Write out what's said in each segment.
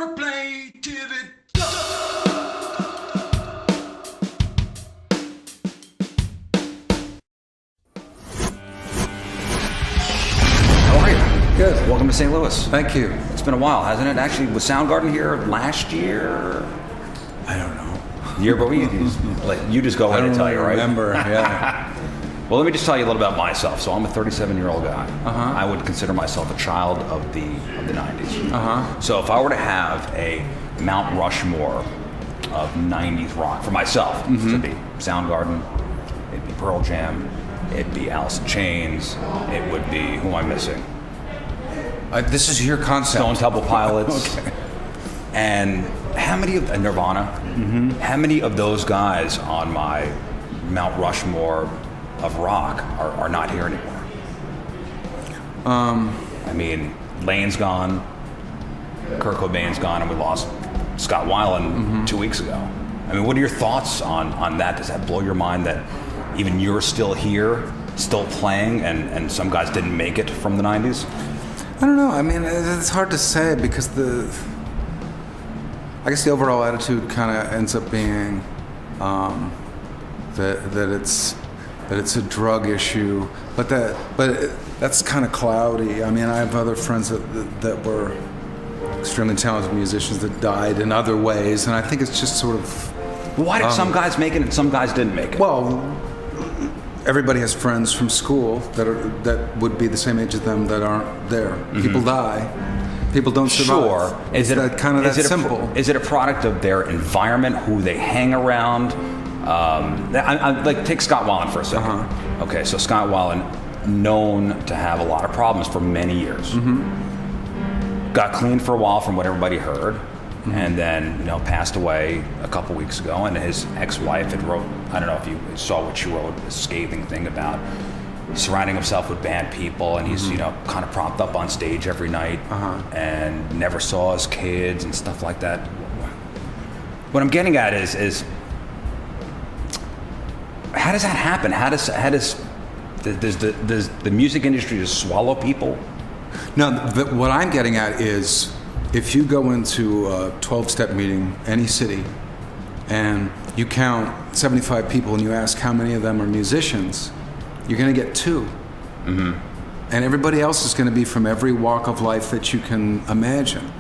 Play TV. Go! How are you? Good. Welcome to St. Louis. Thank you. It's been a while, hasn't it? Actually, was Soundgarden here last year? I don't know. Year, but you just go ahead and tell you, right? Remember, yeah. Well, let me just tell you a little about myself. So I'm a 37-year-old guy. I would consider myself a child of the 90s. So if I were to have a Mount Rushmore of 90s rock for myself, it'd be Soundgarden, it'd be Pearl Jam, it'd be Alice in Chains, it would be, who am I missing? This is your concept. Stone Temple Pilots. Okay. And how many of Nirvana? How many of those guys on my Mount Rushmore of rock are not here anymore? I mean, Lane's gone, Kurt Cobain's gone, and we lost Scott Weiland 2 weeks ago. I mean, what are your thoughts on that? Does that blow your mind that even you're still here, still playing, and some guys didn't make it from the 90s? I don't know. I mean, it's hard to say because I guess the overall attitude kind of ends up being that it's a drug issue, but that's kind of cloudy. I mean, I have other friends that were extremely talented musicians that died in other ways, and I think it's just sort of. Why did some guys make it and some guys didn't make it? Well, everybody has friends from school that would be the same age as them that aren't there. People die. People don't survive. Sure. Is it that simple? Is it a product of their environment, who they hang around? Like, take Scott Weiland for a second. Okay, so Scott Weiland, known to have a lot of problems for many years. Got clean for a while from what everybody heard, and then passed away a couple weeks ago. And his ex-wife had wrote, I don't know if you saw what she wrote, a scathing thing about surrounding himself with bad people, and he's kind of propped up on stage every night, and never saw his kids and stuff like that. What I'm getting at is how does that happen? Does the music industry just swallow people? No, what I'm getting at is if you go into a 12-step meeting, any city, and you count 75 people and you ask how many of them are musicians, you're going to get 2. And everybody else is going to be from every walk of life that you can imagine.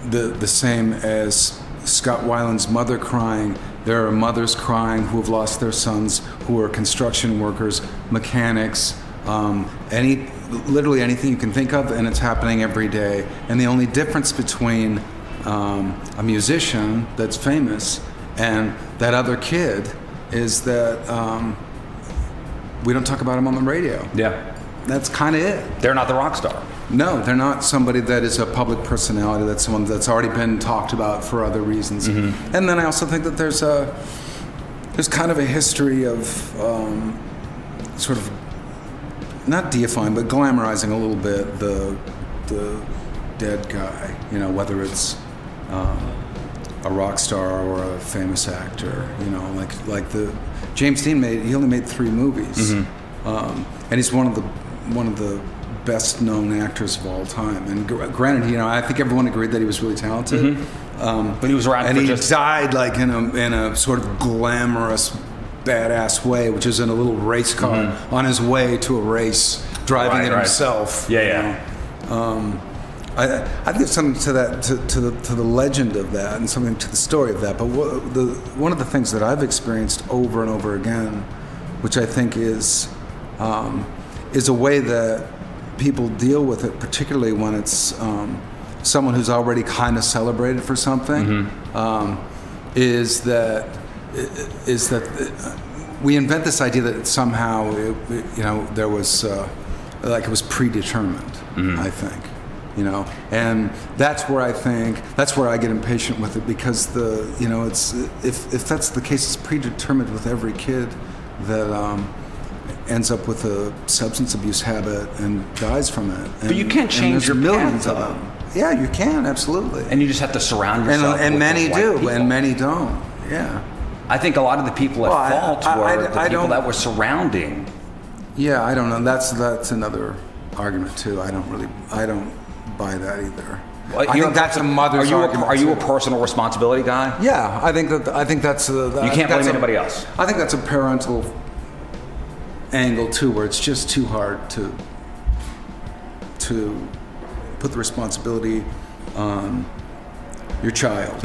The same as Scott Weiland's mother crying. There are mothers crying who have lost their sons, who are construction workers, mechanics, literally anything you can think of, and it's happening every day. And the only difference between a musician that's famous and that other kid is that we don't talk about him on the radio. Yeah. That's kind of it. They're not the rock star. No, they're not somebody that is a public personality. That's someone that's already been talked about for other reasons. And then I also think that there's kind of a history of sort of not deifying, but glamorizing a little bit the dead guy. Whether it's a rock star or a famous actor. Like the James Dean he only made 3 movies, and he's one of the best known actors of all time. And granted, I think everyone agreed that he was really talented. But he was around, and he died like in a sort of glamorous, badass way, which is in a little race car on his way to a race, driving it himself. I think something to that, to the legend of that, and something to the story of that. But one of the things that I've experienced over and over again, which I think is a way that people deal with it, particularly when it's someone who's already kind of celebrated for something, is that we invent this idea that somehow there was like it was predetermined. I think. And that's where I get impatient with it, because it's if that's the case, it's predetermined with every kid that ends up with a substance abuse habit and dies from it. But you can't change your millions path, of them. Yeah, you can, absolutely. And you just have to surround yourself and with many the right do, people. and many don't. Yeah. I think a lot of the people at fault were the people don't- that were surrounding. Yeah, I don't know. That's another argument too. I don't buy that either. I think that's a mother's argument. Are you a personal responsibility guy? Yeah, I think that's You can't blame anybody else. I think that's a parental angle too, where it's just too hard to put the responsibility on your child.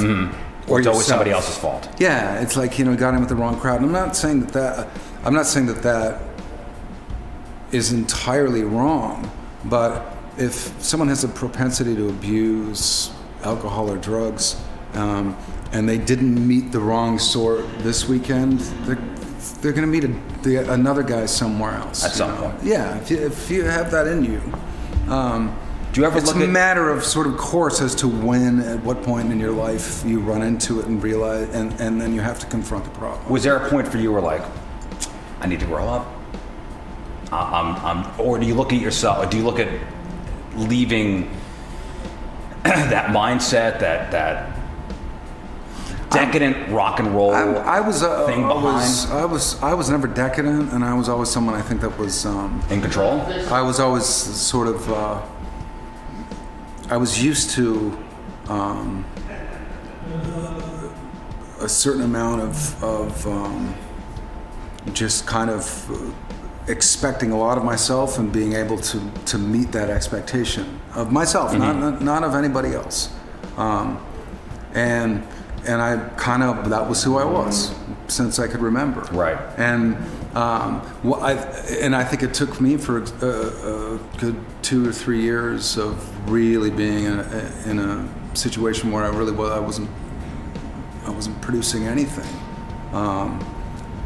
Or it's always somebody else's fault. Yeah, it's like, got in with the wrong crowd. And I'm not saying that is entirely wrong, but if someone has a propensity to abuse alcohol or drugs, and they didn't meet the wrong sort this weekend, they're going to meet another guy somewhere else. At some point. Yeah, if you have that in you. Do you ever it's look a matter of sort of course as to when, at what point in your life you run into it and realize, and then you have to confront the problem. Was there a point for you where like, I need to grow up? Or do you look at yourself, or do you look at leaving that mindset, that decadent rock and roll thing behind? I was never decadent, and I was always someone I think that was in control. I was always sort of I was used to a certain amount of just kind of expecting a lot of myself and being able to meet that expectation of myself, not of anybody else. And I kind of, that was who I was since I could remember. Right. And I think it took me for a good 2 or 3 years of really being in a situation where I wasn't producing anything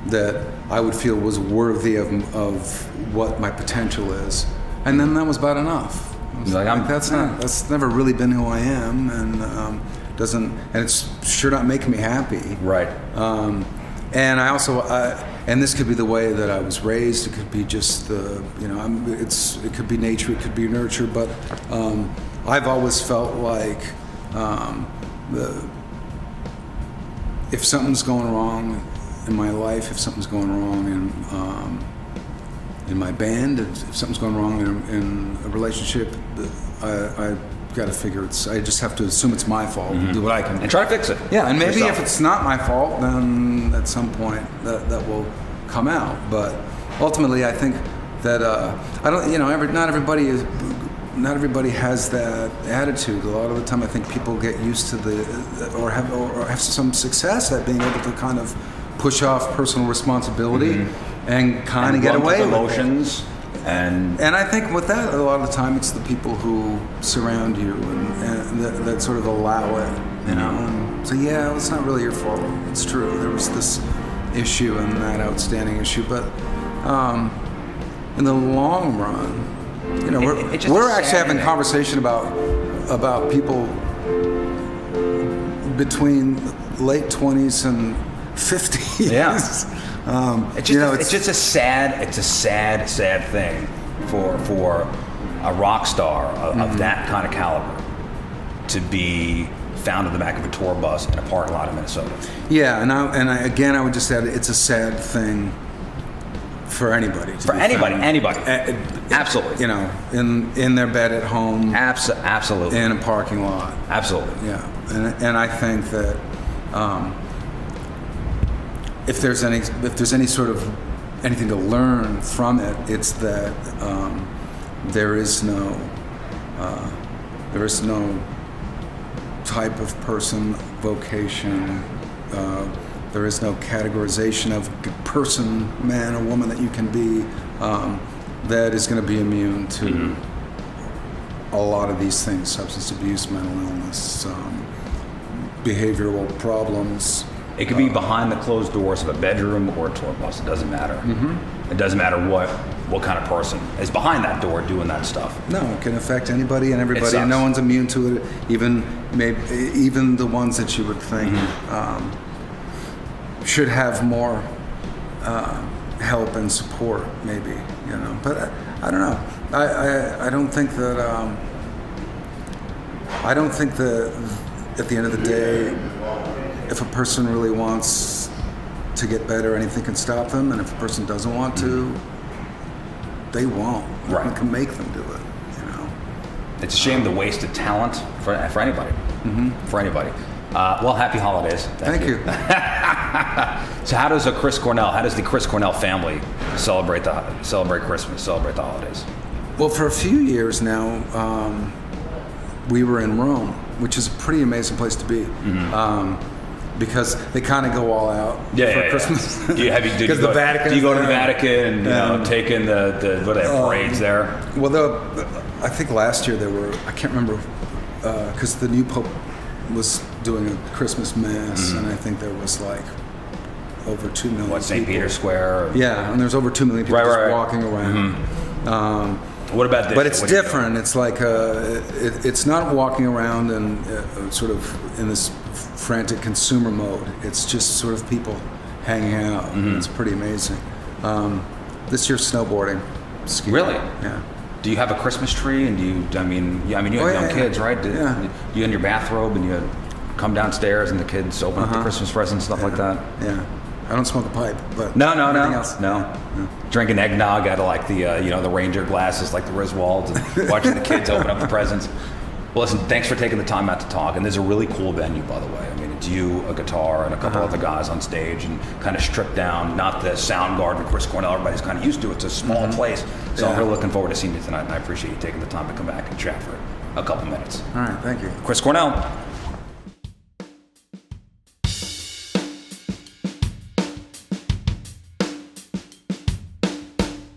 that I would feel was worthy of what my potential is, and then that was about enough. That's never really been who I am, and it's sure not making me happy. Right. And I also, and this could be the way that I was raised. It could be just it could be nature, it could be nurture. But I've always felt like if something's going wrong in my life, if something's going wrong in my band, if something's going wrong in a relationship, I got to figure I just have to assume it's my fault, do what I can do. And try to fix it. Yeah, and maybe yourself. if it's not my fault, then at some point that will come out. But ultimately, I think that not everybody has that attitude. A lot of the time, I think people get used to or have some success at being able to kind of push off personal responsibility and kind of get away with emotions. And I think with that, a lot of the time, it's the people who surround you and that sort of allow it, And so, yeah, it's not really your fault. It's true. There was this issue and that outstanding issue, but in the long run, we're actually having a conversation about people between late 20s and 50s. Yeah. It's just a sad thing for a rock star of that kind of caliber to be found in the back of a tour bus in a parking lot in Minnesota. Yeah, and I would just add, it's a sad thing for anybody. Anybody. Absolutely. In their bed at home. Absolutely. In a parking lot. Absolutely. Yeah, and I think that. If there's any sort of anything to learn from it, it's that there is no type of person, vocation. There is no categorization of person, man or woman that you can be that is going to be immune to a lot of these things: substance abuse, mental illness, behavioral problems. It could be behind the closed doors of a bedroom or a tour bus. It doesn't matter. It doesn't matter what kind of person is behind that door doing that stuff. No, it can affect anybody and everybody, and no one's immune to it. Even the ones that you would think should have more help and support, maybe. But I don't know. I don't think that. I don't think that at the end of the day, if a person really wants to get better, anything can stop them. And if a person doesn't want to, they won't. Right. You can make them do it, It's a shame the wasted talent for anybody. For anybody. Well, happy holidays. Thank you. So how does the Chris Cornell family celebrate Christmas, celebrate the holidays? Well, for a few years now, we were in Rome, which is a pretty amazing place to be. Because they kind of go all out for Christmas. Do you the Vatican. Do you go to the Vatican and take in the what are they, parades there? Well, I think last year there were, I can't remember, because the new Pope was doing a Christmas Mass, and I think there was like over 2 million What, St. people. Peter's Square? Yeah, and there's over 2 million people walking around. What about this? But it's different. It's like it's not walking around and sort of in this frantic consumer mode. It's just sort of people hanging out. It's pretty amazing. This year's snowboarding, skiing. Really? Yeah. Do you have a Christmas tree? And you have young kids, right? You in your bathrobe and you come downstairs and the kids open up the Christmas presents, stuff like that? Yeah. I don't smoke a pipe, but No. else. No. Drinking eggnog out of like the Ranger glasses, like the Griswolds, and watching the kids open up the presents. Well, listen, thanks for taking the time out to talk. And there's a really cool venue, by the way. I mean, it's you, a guitar, and a couple other guys on stage, and kind of stripped down, not the Soundgarden, Chris Cornell, everybody's kind of used to. It's a small place. So I'm really looking forward to seeing you tonight, and I appreciate you taking the time to come back and chat for a couple minutes. All right, thank you. Chris Cornell.